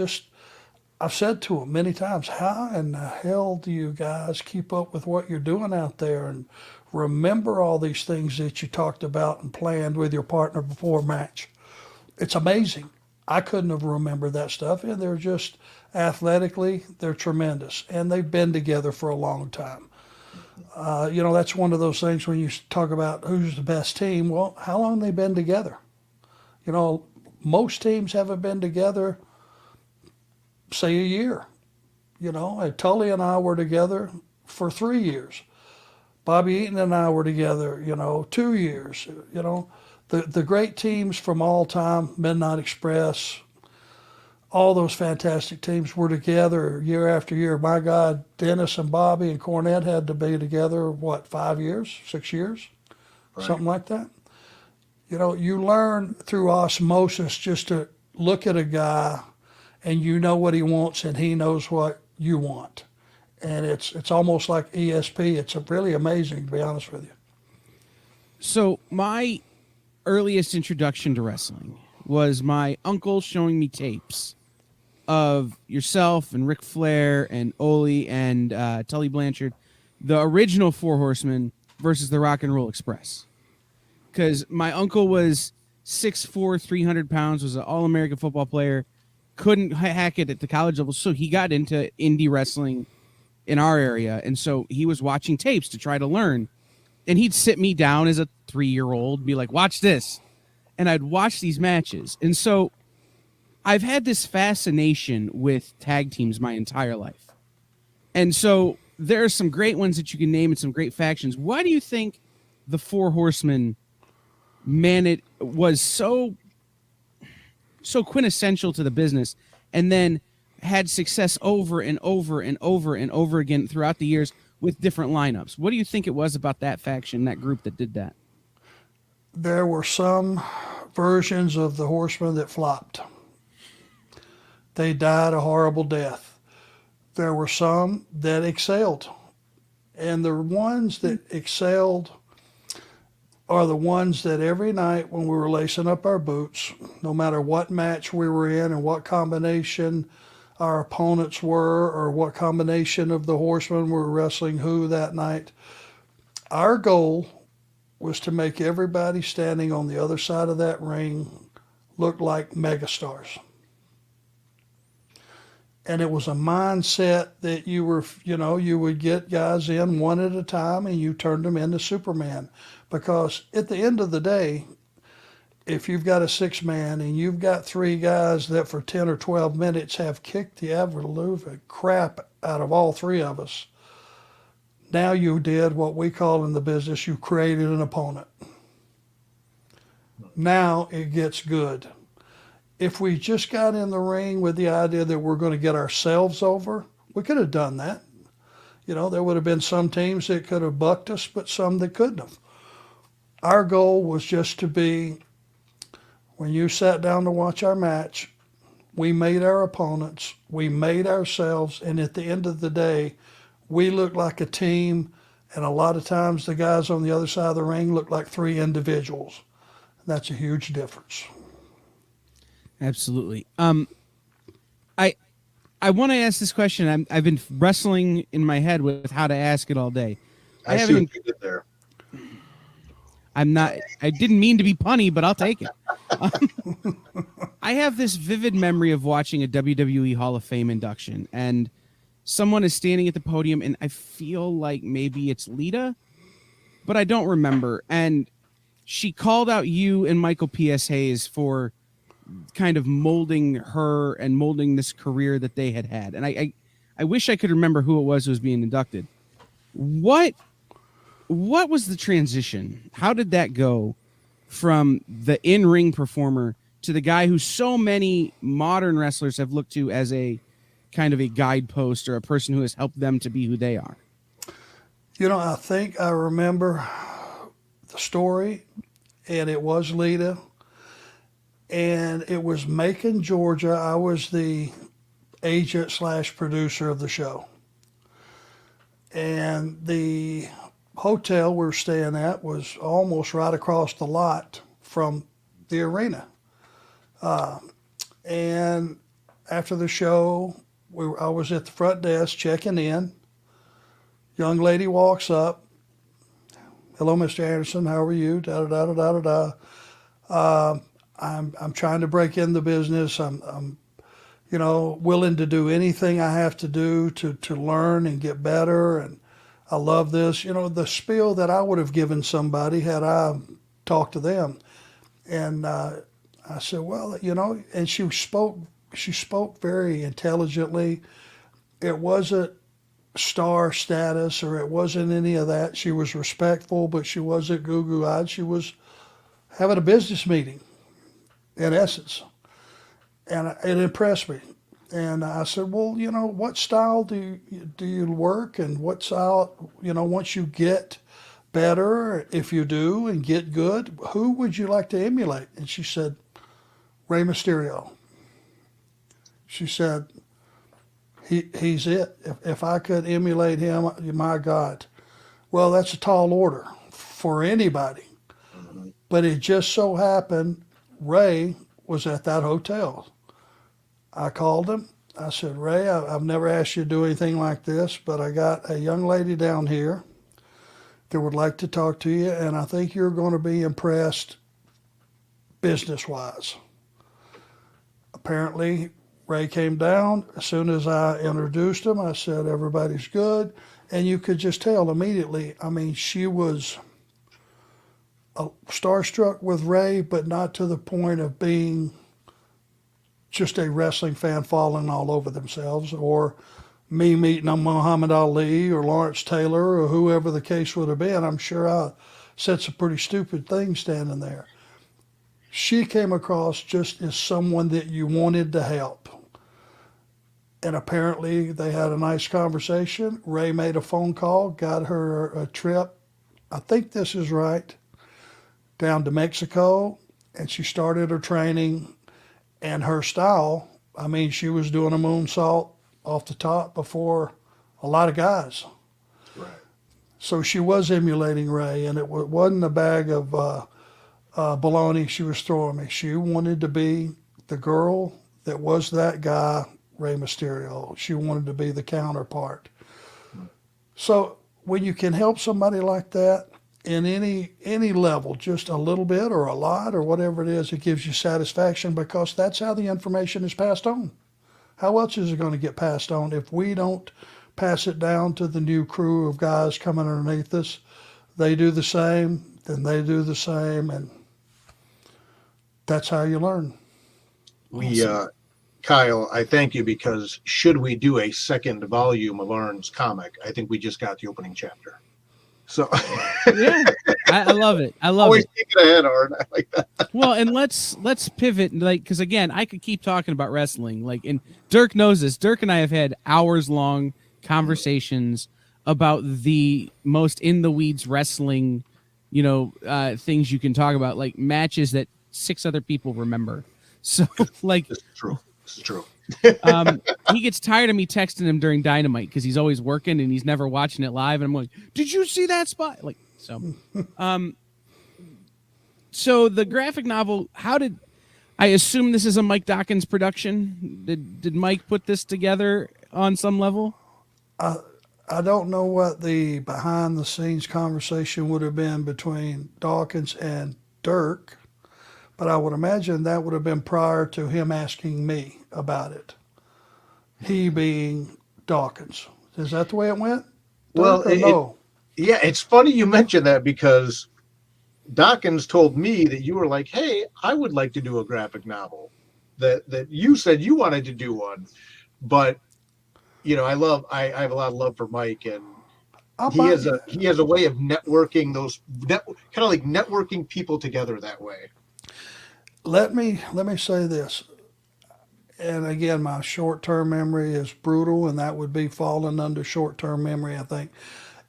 said to them many times, how in the hell do you guys keep up with what you're doing out there and remember all these things that you talked about and planned with your partner before a match? It's amazing. I couldn't have remembered that stuff, and they're just athletically, they're tremendous, and they've been together for a long time. That's one of those things when you talk about who's the best team. Well, how long have they been together? Most teams haven't been together, say, a year. And Tully and I were together for 3 years. Bobby Eaton and I were together, 2 years. The great teams from all time, Midnight Express, all those fantastic teams were together year after year. My God, Dennis and Bobby and Cornette had to be together, 5 years, 6 years, right. Something like that. You learn through osmosis just to look at a guy and you know what he wants and he knows what you want. And it's almost like ESP. It's really amazing, to be honest with you. So my earliest introduction to wrestling was my uncle showing me tapes of yourself and Ric Flair and Ole and Tully Blanchard, the original Four Horsemen versus the Rock and Roll Express. Because my uncle was 6'4", 300 pounds, was an All-American football player, couldn't hack it at the college level, so he got into indie wrestling in our area, and so he was watching tapes to try to learn. And he'd sit me down as a 3-year-old, be like, watch this. And I'd watch these matches. And so I've had this fascination with tag teams my entire life. And so there are some great ones that you can name and some great factions. Why do you think the Four Horsemen, it was so quintessential to the business and then had success over and over and over and over again throughout the years with different lineups? What do you think it was about that faction, that group that did that? There were some versions of the Horsemen that flopped. They died a horrible death. There were some that excelled. And the ones that excelled are the ones that every night when we were lacing up our boots, no matter what match we were in and what combination our opponents were or what combination of the Horsemen were wrestling who that night, our goal was to make everybody standing on the other side of that ring look like megastars. And it was a mindset that you would get guys in one at a time and you turned them into Superman. Because at the end of the day, if you've got a 6-man and you've got 3 guys that for 10 or 12 minutes have kicked the absolute crap out of all 3 of us, now you did what we call in the business, you created an opponent. Now it gets good. If we just got in the ring with the idea that we're going to get ourselves over, we could have done that. There would have been some teams that could have bucked us, but some that couldn't have. Our goal was just to be, when you sat down to watch our match, we made our opponents, we made ourselves, and at the end of the day, we looked like a team, and a lot of times the guys on the other side of the ring looked like 3 individuals. That's a huge difference. Absolutely. I want to ask this question. I've been wrestling in my head with how to ask it all day. I see what you did there. I didn't mean to be punny, but I'll take it. I have this vivid memory of watching a WWE Hall of Fame induction, and someone is standing at the podium, and I feel like maybe it's Lita, but I don't remember. And she called out you and Michael P.S. Hayes for kind of molding her and molding this career that they had. And I wish I could remember who it was who was being inducted. What was the transition? How did that go from the in-ring performer to the guy who so many modern wrestlers have looked to as a kind of a guidepost or a person who has helped them to be who they are? I think I remember the story, and it was Lita, and it was Macon, Georgia. I was the agent / producer of the show. And the hotel we were staying at was almost right across the lot from the arena. And after the show, I was at the front desk checking in. Young lady walks up. Hello, Mr. Anderson. How are you? Da da da da da da. I'm trying to break in the business. I'm willing to do anything I have to do to learn and get better. And I love this. The spiel that I would have given somebody had I talked to them. And I said, well, and she spoke very intelligently. It wasn't star status or it wasn't any of that. She was respectful, but she wasn't goo-goo-eyed. She was having a business meeting, in essence. And it impressed me. And I said, well, what style do you work, and what style, once you get better, if you do, and get good, who would you like to emulate? And she said, Rey Mysterio. She said, he's it. If I could emulate him, my God. Well, that's a tall order for anybody. But it just so happened Ray was at that hotel. I called him. I said, Ray, I've never asked you to do anything like this, but I got a young lady down here that would like to talk to you, and I think you're going to be impressed business-wise. Apparently, Ray came down. As soon as I introduced him, I said, everybody's good. And you could just tell immediately, she was starstruck with Ray, but not to the point of being just a wrestling fan falling all over themselves, or me meeting a Muhammad Ali or Lawrence Taylor or whoever the case would have been. I'm sure I said some pretty stupid things standing there. She came across just as someone that you wanted to help. And apparently they had a nice conversation. Ray made a phone call, got her a trip, I think this is right, down to Mexico, and she started her training. And her style, she was doing a moonsault off the top before a lot of guys. Right. So she was emulating Ray, and it wasn't a bag of baloney she was throwing me. She wanted to be the girl that was that guy, Rey Mysterio. She wanted to be the counterpart. So when you can help somebody like that in any level, just a little bit or a lot or whatever it is, it gives you satisfaction, because that's how the information is passed on. How else is it going to get passed on if we don't pass it down to the new crew of guys coming underneath us? They do the same, then they do the same, and that's how you learn. Kyle, I thank you, because should we do a second volume of Arn's comic, I think we just got the opening chapter. So yeah, I love it. I love always it. Take it ahead, Arn. I like that. Well, and let's pivot, because again, I could keep talking about wrestling. And Dirk knows this. Dirk and I have had hours-long conversations about the most in the weeds wrestling, things you can talk about, like matches that 6 other people remember. So, This is true. This is true. He gets tired of me texting him during Dynamite because he's always working and he's never watching it live. And I'm like, did you see that spot? So the graphic novel, I assume this is a Mike Dawkins production. Did Mike put this together on some level? I don't know what the behind the scenes conversation would have been between Dawkins and Dirk, but I would imagine that would have been prior to him asking me about it. He being Dawkins. Is that the way it went? Well, Dirk, or no? Yeah, it's funny you mentioned that because Dawkins told me that you were like, "Hey, I would like to do a graphic novel." That you said you wanted to do one, but I have a lot of love for Mike, and I'll he buy, has a way of networking kind of like networking people together that way. let me say this. And again, my short-term memory is brutal, and that would be falling under short-term memory, I think.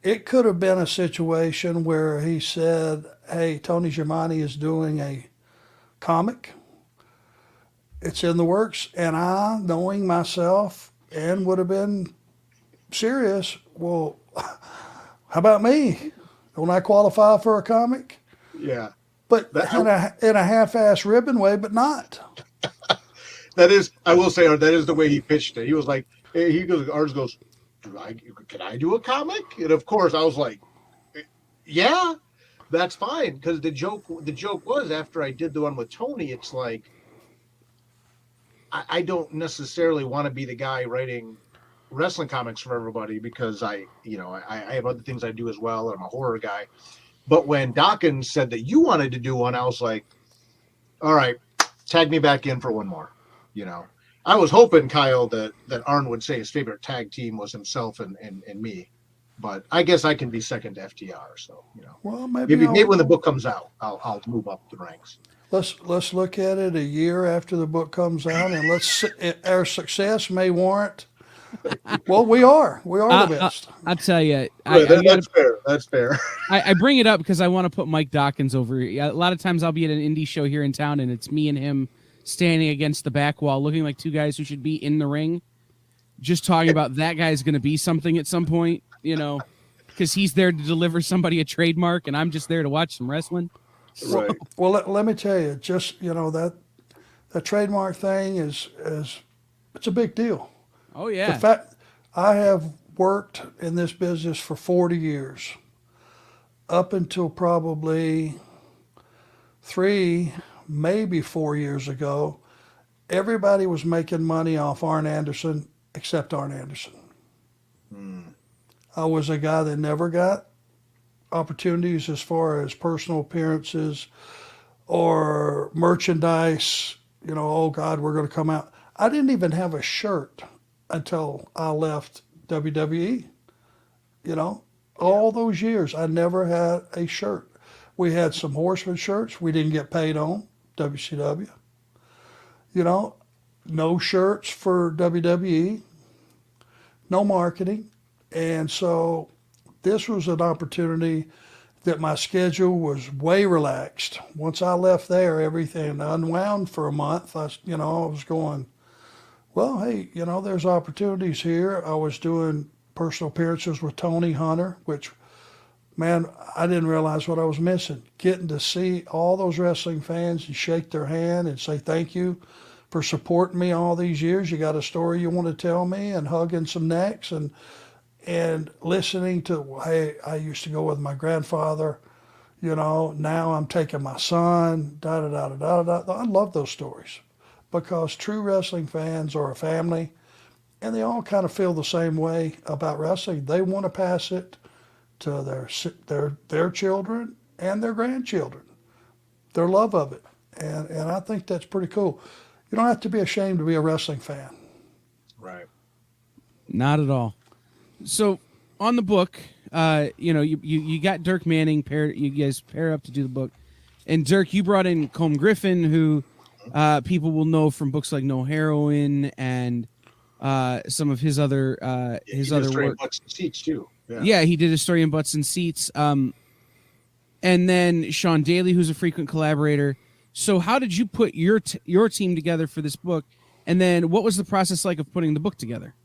It could have been a situation where he said, "Hey, Tony Giamatti is doing a comic. It's in the works," and I, knowing myself, and would have been serious. Well, how about me? Don't I qualify for a comic? Yeah, But that in a half-ass ribbon way, but not. that is, I will say, that is the way he pitched it. He was like, Arz goes, can I do a comic? And of course, I was like, yeah, that's fine, because the joke was, after I did the one with Tony, it's like, I don't necessarily want to be the guy writing wrestling comics for everybody, because I have other things I do as well. I'm a horror guy. But when Dawkins said that you wanted to do one, I was like, all right, tag me back in for one more. I was hoping, Kyle, that Arn would say his favorite tag team was himself and me. But I guess I can be second to FTR. So, Well, maybe maybe when the book comes out, I'll move up the ranks. let's look at it a year after the book comes out, and our success may warrant. Well, we are the best. I'll tell you, That's fair. That's fair. I bring it up because I want to put Mike Dawkins over. A lot of times I'll be at an indie show here in town, and it's me and him standing against the back wall, looking like two guys who should be in the ring, just talking about that guy's going to be something at some point, because he's there to deliver somebody a trademark, and I'm just there to watch some wrestling. Right. Well, let me tell you, just that trademark thing is it's a big deal. Oh yeah. The fact I have worked in this business for 40 years, up until probably 3, maybe 4 years ago, everybody was making money off Arn Anderson except Arn Anderson. I was a guy that never got opportunities as far as personal appearances or merchandise. Oh God, we're going to come out. I didn't even have a shirt until I left WWE. All those years, I never had a shirt. We had some Horseman shirts we didn't get paid on, WCW. No shirts for WWE, no marketing. And so this was an opportunity that my schedule was way relaxed. Once I left there, everything unwound for a month. I was going, well, hey, there's opportunities here. I was doing personal appearances with Tony Hunter, which, man, I didn't realize what I was missing. Getting to see all those wrestling fans and shake their hand and say thank you for supporting me all these years. You got a story you want to tell me, and hugging some necks and listening to, hey, I used to go with my grandfather, now I'm taking my son, da-da-da-da-da-da. I love those stories because true wrestling fans are a family, and they all kind of feel the same way about wrestling. They want to pass it to their children and their grandchildren, their love of it. And I think that's pretty cool. You don't have to be ashamed to be a wrestling fan. Right. Not at all. So on the book, you got Dirk Manning you guys pair up to do the book, and Dirk, you brought in Colm Griffin, who people will know from books like No Heroine and some of his other work. Butts and Seats too. Yeah, he did a story in Butts and Seats. And then Sean Daly, who's a frequent collaborator. So how did you put your team together for this book? And then what was the process like of putting the book together?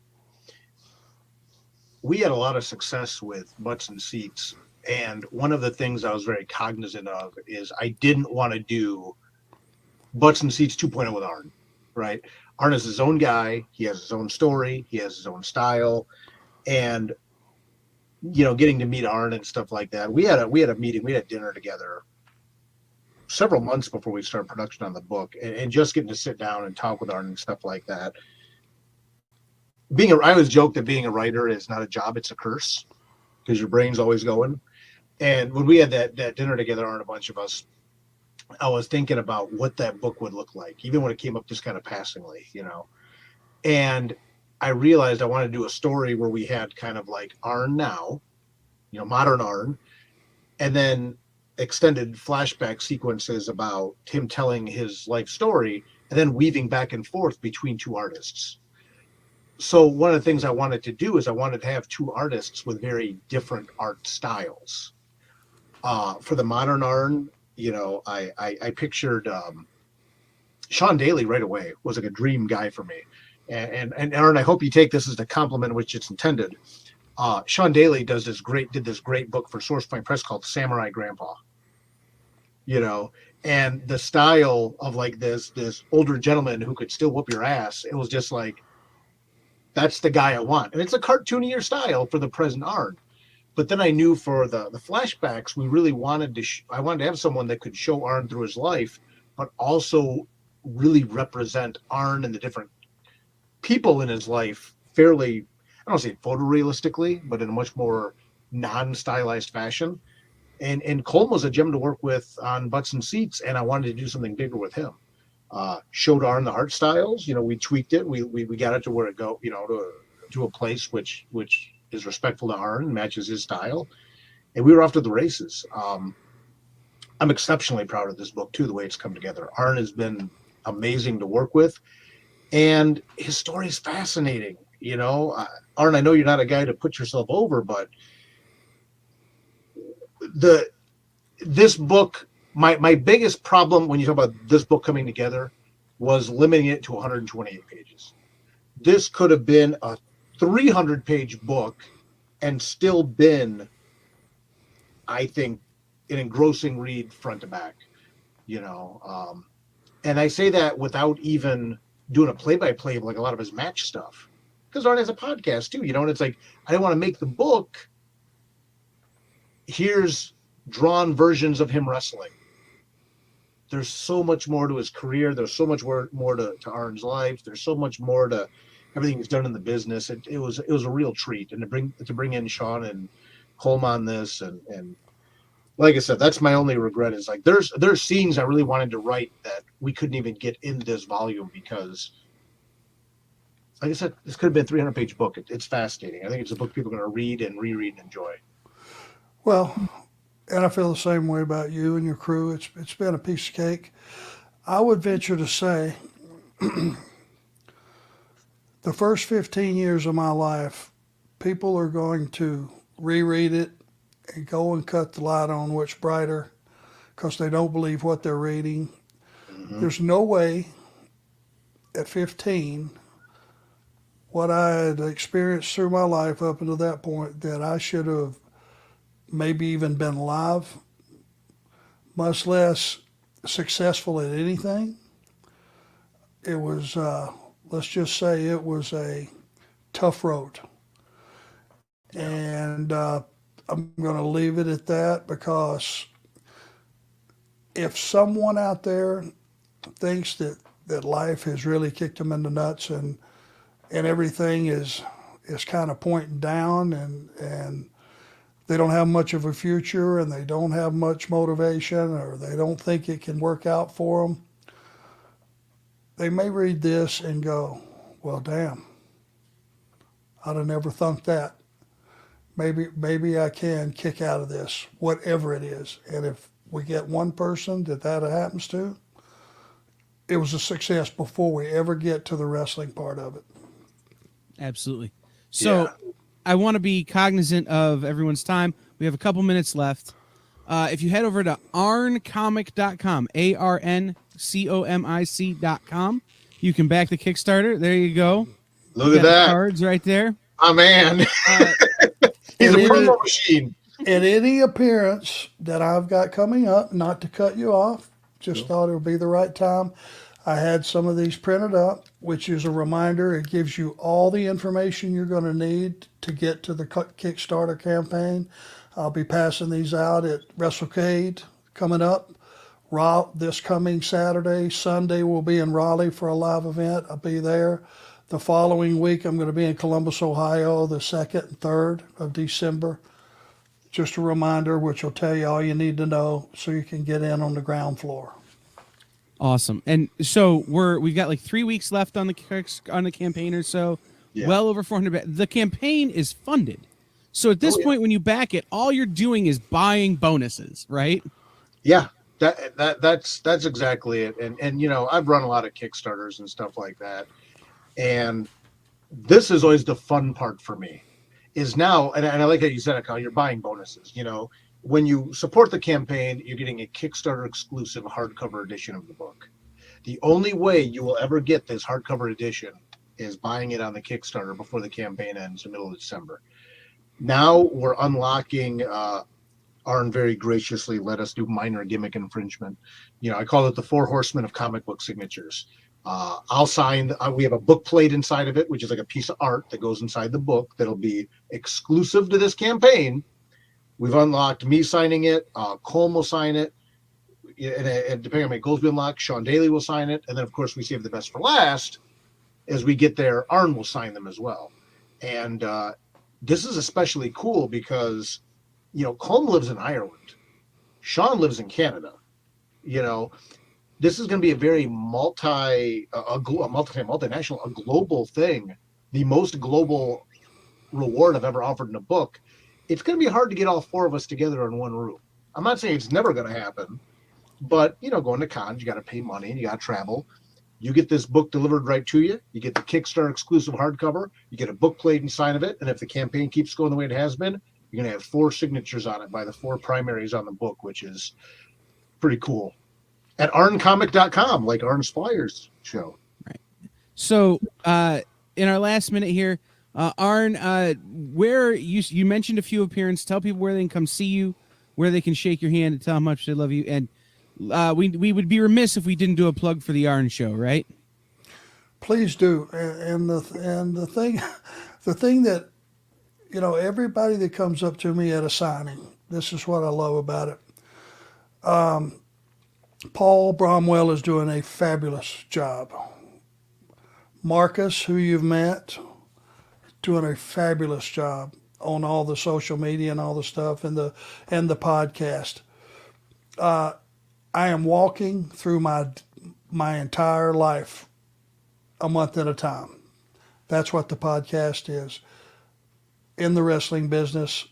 We had a lot of success with Butts and Seats. And one of the things I was very cognizant of is I didn't want to do Butts and Seats 2.0 with Arn, right? Arn is his own guy. He has his own story. He has his own style. And, getting to meet Arn and stuff like that. We had a meeting. We had dinner together several months before we started production on the book, and just getting to sit down and talk with Arn and stuff like that. I always joke that being a writer is not a job, it's a curse, because your brain's always going. And when we had that dinner together, Arn, a bunch of us, I was thinking about what that book would look like, even when it came up just kind of passingly, And I realized I wanted to do a story where we had kind of like Arn now, modern Arn, and then extended flashback sequences about him telling his life story and then weaving back and forth between two artists. So one of the things I wanted to do is I wanted to have two artists with very different art styles. For the modern Arn, I pictured Sean Daly right away was like a dream guy for me. And Arn, I hope you take this as the compliment which it's intended. Sean Daly did this great book for Source Point Press called Samurai Grandpa. And the style of like this older gentleman who could still whoop your ass, it was just like, that's the guy I want. And it's a cartoonier style for the present Arn. But then I knew for the flashbacks, we really wanted to I wanted to have someone that could show Arn through his life, but also really represent Arn and the different people in his life fairly, I don't say photorealistically, but in a much more non-stylized fashion. And Colm was a gem to work with on Butts and Seats, and I wanted to do something bigger with him. Showed Arn the art styles. We tweaked it. We got it to where it go, to a place which is respectful to Arn and matches his style. And we were off to the races. I'm exceptionally proud of this book too, the way it's come together. Arn has been amazing to work with, and his story is fascinating. Arn, I know you're not a guy to put yourself over, but this book, my biggest problem when you talk about this book coming together was limiting it to 128 pages. This could have been a 300-page book and still been, I think, an engrossing read front to back. And I say that without even doing a play-by-play of like a lot of his match stuff, because Arn has a podcast too, and it's like, I didn't want to make the book, here's drawn versions of him wrestling. There's so much more to his career. There's so much more to Arn's life. There's so much more to everything he's done in the business. It was a real treat, and to bring in Sean and Colm on this, and like I said, that's my only regret is like there's scenes I really wanted to write that we couldn't even get in this volume because, like I said, this could have been a 300-page book. It's fascinating. I think it's a book people are going to read and reread and enjoy. Well, and I feel the same way about you and your crew. It's been a piece of cake. I would venture to say the first 15 years of my life, people are going to reread it and go and cut the light on what's brighter because they don't believe what they're reading. Mm-hmm. There's no way at 15, what I had experienced through my life up until that point, that I should have maybe even been alive, much less successful at anything. It was, let's just say it was a tough road. And I'm going to leave it at that, because if someone out there thinks that life has really kicked them in the nuts and everything is kind of pointing down and they don't have much of a future and they don't have much motivation, or they don't think it can work out for them, they may read this and go, well, damn, I'd have never thunk that. Maybe I can kick out of this, whatever it is. And if we get one person that happens to, it was a success before we ever get to the wrestling part of it. Absolutely. So I want to be cognizant of everyone's time. We have a couple minutes left. If you head over to arncomic.com, ARNCOMIC.com, you can back the Kickstarter. There you go. Look at that. Cards right there. Oh, man. He's a promo machine. In any appearance that I've got coming up, not to cut you off, just thought it would be the right time. I had some of these printed up, which is a reminder. It gives you all the information you're going to need to get to the Kickstarter campaign. I'll be passing these out at WrestleCade coming up. This coming Saturday. Sunday we'll be in Raleigh for a live event. I'll be there. The following week I'm going to be in Columbus, Ohio, the 2nd and 3rd of December. Just a reminder, which will tell you all you need to know so you can get in on the ground floor. Awesome. And so we've got like 3 weeks left on the campaign or so. Yeah. Well over 400. The campaign is funded. So at this point, when you back it, all you're doing is buying bonuses, right? Yeah. That's exactly it. And you know, I've run a lot of Kickstarters and stuff like that. And this is always the fun part for me is now, and I like that you said it, Kyle, you're buying bonuses. You know, when you support the campaign, you're getting a Kickstarter exclusive hardcover edition of the book. The only way you will ever get this hardcover edition is buying it on the Kickstarter before the campaign ends in the middle of December. Now we're unlocking, Arn very graciously let us do minor gimmick infringement. You know, I call it the 4 horsemen of comic book signatures. I'll sign, we have a book plate inside of it, which is like a piece of art that goes inside the book that'll be exclusive to this campaign. We've unlocked me signing it, Colm will sign it, and depending on my goals we unlock, Sean Daly will sign it, and then of course we save the best for last. As we get there, Arn will sign them as well. And this is especially cool because, you know, Colm lives in Ireland. Sean lives in Canada. You know, this is going to be a very multinational, a global thing, the most global reward I've ever offered in a book. It's going to be hard to get all 4 of us together in one room. I'm not saying it's never going to happen, but, you know, going to cons, you got to pay money and you got to travel. You get this book delivered right to you. You get the Kickstarter exclusive hardcover. You get a book plate inside of it. And if the campaign keeps going the way it has been, you're going to have 4 signatures on it by the 4 primaries on the book, which is pretty cool. At arncomic.com, like Arn Spliers show. Right. So in our last minute here, Arn, where you mentioned a few appearances. Tell people where they can come see you, where they can shake your hand and tell how much they love you. And we would be remiss if we didn't do a plug for the Arn Show, right? Please do. And the thing that, you know, everybody that comes up to me at a signing, this is what I love about it. Paul Bromwell is doing a fabulous job. Marcus, who you've met, doing a fabulous job on all the social media and all the stuff and the podcast. I am walking through my entire life a month at a time. That's what the podcast is. In the wrestling business,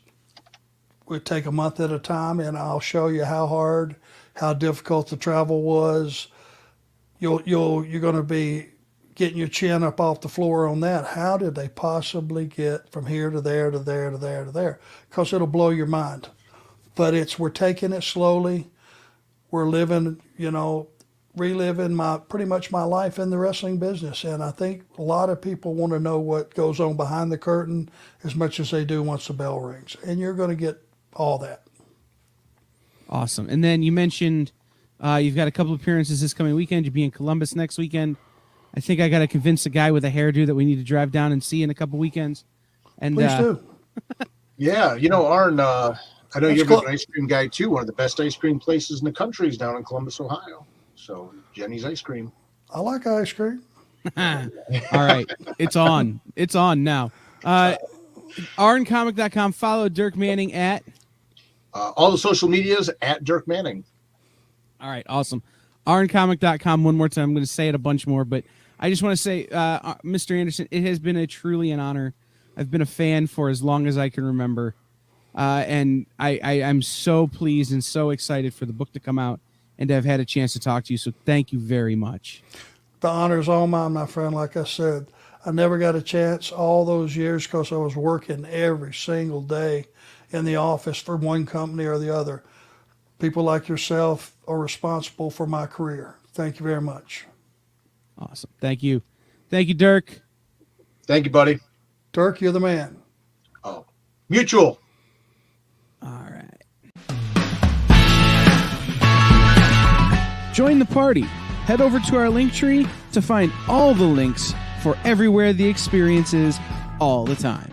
we take a month at a time, and I'll show you how difficult the travel was. You're going to be getting your chin up off the floor on that. How did they possibly get from here to there to there to there to there? Because it'll blow your mind. But we're taking it slowly. We're living, you know, reliving pretty much my life in the wrestling business. And I think a lot of people want to know what goes on behind the curtain as much as they do once the bell rings. And you're going to get all that. Awesome. And then you mentioned you've got a couple of appearances this coming weekend. You'll be in Columbus next weekend. I think I got to convince a guy with a hairdo that we need to drive down and see in a couple weekends. And please do. Yeah, you know, Arn, I know you're an ice cream guy too. One of the best ice cream places in the country is down in Columbus, Ohio. So Jenny's Ice Cream. I like ice cream. All right. It's on. It's on now. Arncomic.com. Follow Dirk Manning at all the social medias at Dirk Manning. All right. Awesome. Arncomic.com. One more time. I'm going to say it a bunch more, but I just want to say, Mr. Anderson, it has been truly an honor. I've been a fan for as long as I can remember. And I'm so pleased and so excited for the book to come out and to have had a chance to talk to you. So thank you very much. The honor's all mine, my friend. Like I said, I never got a chance all those years because I was working every single day in the office for one company or the other. People like yourself are responsible for my career. Thank you very much. Awesome. Thank you. Thank you, Dirk. Thank you, buddy. Dirk, you're the man. Oh, mutual. All right. Join the party. Head over to our link tree to find all the links for everywhere the experience is all the time.